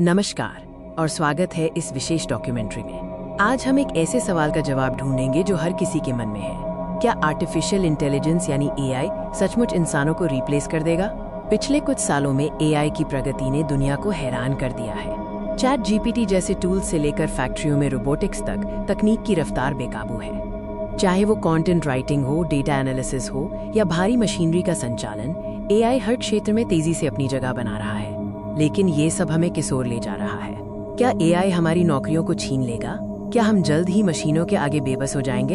नमस्कार और स्वागत है इस विशेष डॉक्यूमेंट्री में। आज हम एक ऐसे सवाल का जवाब ढूंढेंगे जो हर किसी के मन में है। क्या आर्टिफिशियल इंटेलिजेंस यानी एआई सचमुच इंसानों को रिप्लेस कर देगा? पिछले कुछ सालों में एआई की प्रगति ने दुनिया को हैरान कर दिया है। चैट जीपीटी जैसे टूल्स से लेकर फैक्ट्रियों में रोबोटिक्स तक तकनीक की रफ्तार बेकाबू है। चाहे वो कंटेंट राइटिंग हो, डेटा एनालिसिस हो या भारी मशीनरी का संचालन, एआई हर क्षेत्र में तेजी से अपनी जगह बना रहा है। लेकिन ये सब हमें किस ओर ले जा रहा है? क्या एआई हमारी नौकरियों को छीन लेगा? क्या हम जल्द ही मशीनों के आगे बेबस हो जाएंगे?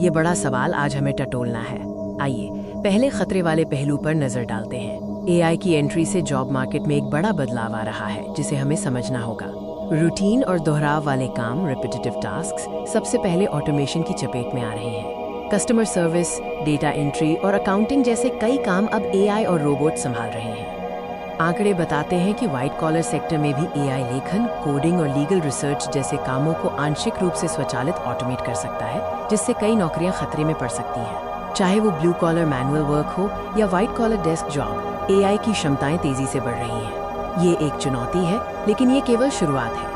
ये बड़ा सवाल आज हमें टटोलना है। आइए पहले खतरे वाले पहलू पर नजर डालते हैं। एआई की एंट्री से जॉब मार्केट में एक बड़ा बदलाव आ रहा है जिसे हमें समझना होगा। रूटीन और दोहराव वाले काम, रिपीटेटिव टास्क्स, सबसे पहले ऑटोमेशन की चपेट में आ रहे हैं। कस्टमर सर्विस, डेटा एंट्री और अकाउंटिंग जैसे कई काम अब एआई और रोबोट संभाल रहे हैं। आंकड़े बताते हैं कि व्हाइट कॉलर सेक्टर में भी एआई लेखन, कोडिंग और लीगल रिसर्च जैसे कामों को आंशिक रूप से स्वचालित ऑटोमेट कर सकता है, जिससे कई नौकरियां खतरे में पड़ सकती हैं। चाहे वो ब्लू कॉलर मैनुअल वर्क हो या white collar desk job, AI की क्षमताएं तेजी से बढ़ रही हैं। ये एक चुनौती है, लेकिन ये केवल शुरुआत है।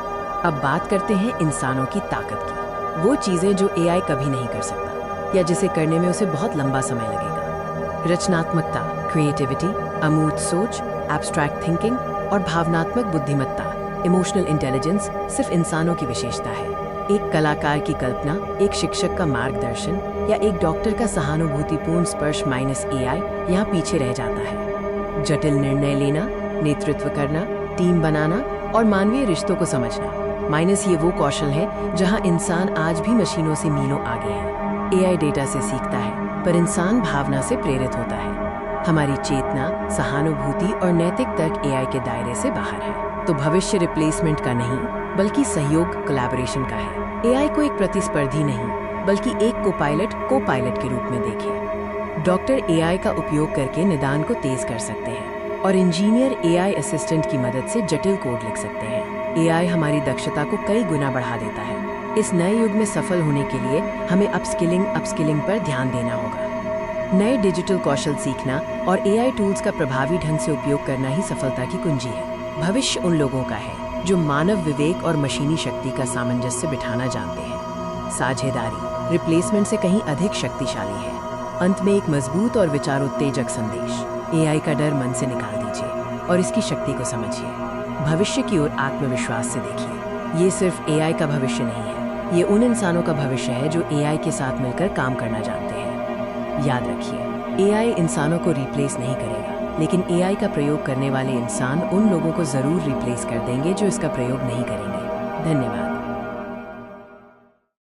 अब बात करते हैं इंसानों की ताकत की, वो चीजें जो एआई कभी नहीं कर सकता या जिसे करने में उसे बहुत लंबा समय लगेगा। रचनात्मकता, क्रिएटिविटी, अमूर्त सोच, एब्स्ट्रैक्ट थिंकिंग और भावनात्मक बुद्धिमत्ता, इमोशनल इंटेलिजेंस सिर्फ इंसानों की विशेषता है। एक कलाकार की कल्पना, एक शिक्षक का मार्गदर्शन या एक डॉक्टर का सहानुभूतिपूर्ण स्पर्श माइनस एआई यहाँ पीछे रह जाता है। जटिल निर्णय लेना, नेतृत्व करना, टीम बनाना और मानवीय रिश्तों को समझना माइनस ये वो कौशल है जहाँ इंसान आज भी मशीनों से मीलों आगे है। एआई डेटा से सीखता है, पर इंसान भावना से प्रेरित होता है। हमारी चेतना, सहानुभूति और नैतिक तर्क एआई के दायरे से बाहर है। तो भविष्य रिप्लेसमेंट का नहीं, बल्कि सहयोग, कोलैबोरेशन का है। एआई को एक प्रतिस्पर्धी नहीं, बल्कि एक को पायलट के रूप में देखें। डॉक्टर एआई का उपयोग करके निदान को तेज कर सकते हैं और इंजीनियर एआई असिस्टेंट की मदद से जटिल कोड लिख सकते हैं। एआई हमारी दक्षता को कई गुना बढ़ा देता है। इस नए युग में सफल होने के लिए हमें अपस्किलिंग पर ध्यान देना होगा। नए डिजिटल कौशल सीखना और एआई टूल्स का प्रभावी ढंग से उपयोग करना ही सफलता की कुंजी है। भविष्य उन लोगों का है जो मानव विवेक और मशीनी शक्ति का सामंजस्य बिठाना जानते हैं। साझेदारी रिप्लेसमेंट से कहीं अधिक शक्तिशाली है। अंत में एक मजबूत और विचारोत्तेजक संदेश, एआई का डर मन से निकाल दीजिए और इसकी शक्ति को समझिए। भविष्य की ओर आत्मविश्वास से देखिए। ये सिर्फ एआई का भविष्य नहीं है, ये उन इंसानों का भविष्य है जो एआई के साथ मिलकर काम करना जानते हैं। याद रखिए, एआई इंसानों को रिप्लेस नहीं करेगा, लेकिन एआई का प्रयोग करने वाले इंसान उन लोगों को जरूर रिप्लेस कर देंगे जो इसका प्रयोग नहीं करेंगे। धन्यवाद।